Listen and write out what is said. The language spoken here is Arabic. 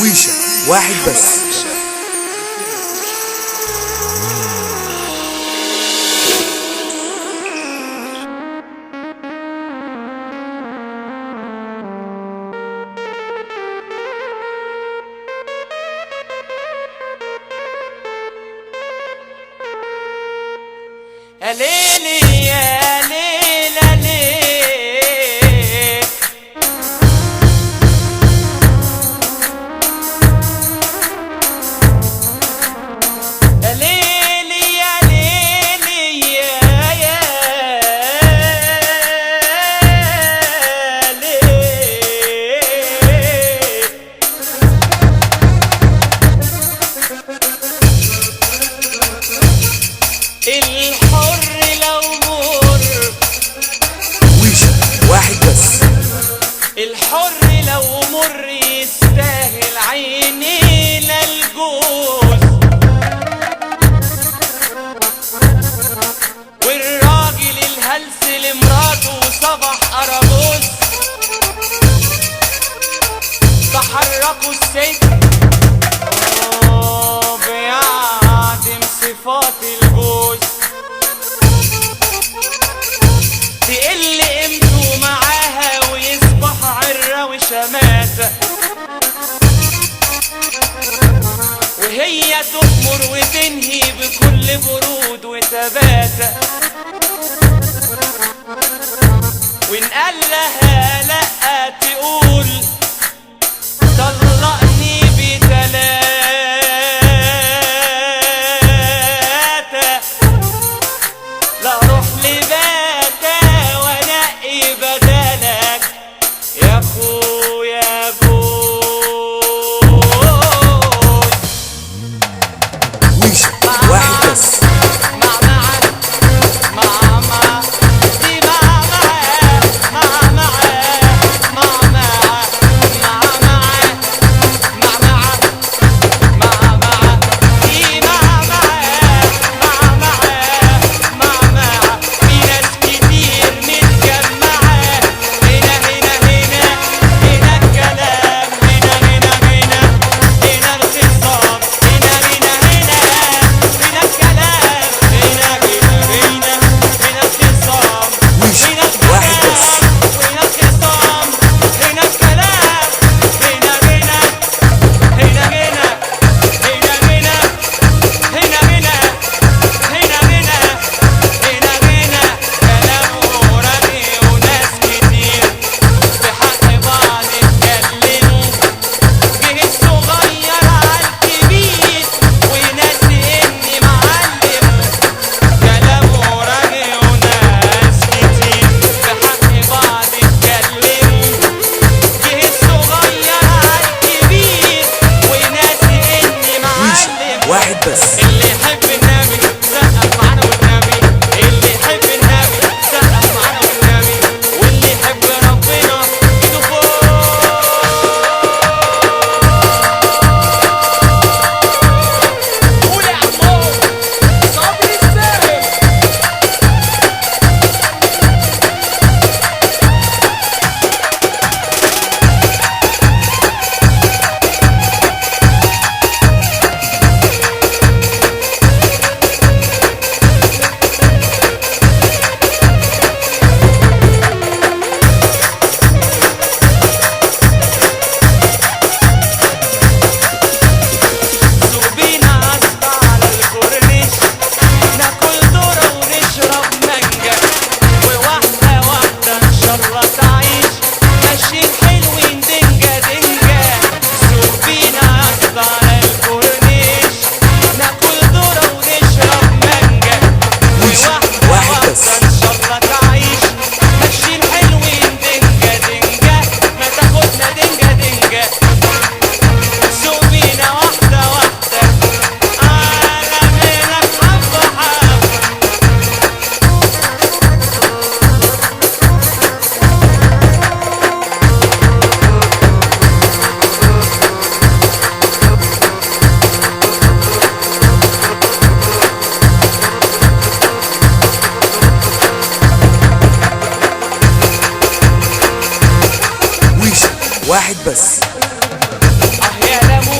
ويشة واحد بس. يا ليلي يا ليلة ليه يا ليلي يا ليلي يا ليه الحر لو مر ويشة واحد بس. الحر لو مر يستاهل عينينا الجوز، والراجل الهلس لمراته صبح أراجوز، تحركوا الست بيعدم صفات الجوز، تقل قيمته معاها ويصبح عرة وشماتة، وهي تؤمر وتنهي بكل برود وتباتة، وإن قال لها لأ تقول طلقني بتلاتة، لا روح لباتة ونقي بدلك يا اخويا جوز. ويشة واحد بس. واحد بس. اللي يحب النبي سقف معانا والنبي، اللي يحب النبي سقف معانا والنبي، واللي يحب ربنا ايده فوق. قول يا عمو صبري الساهر. واحد بس. يعلموا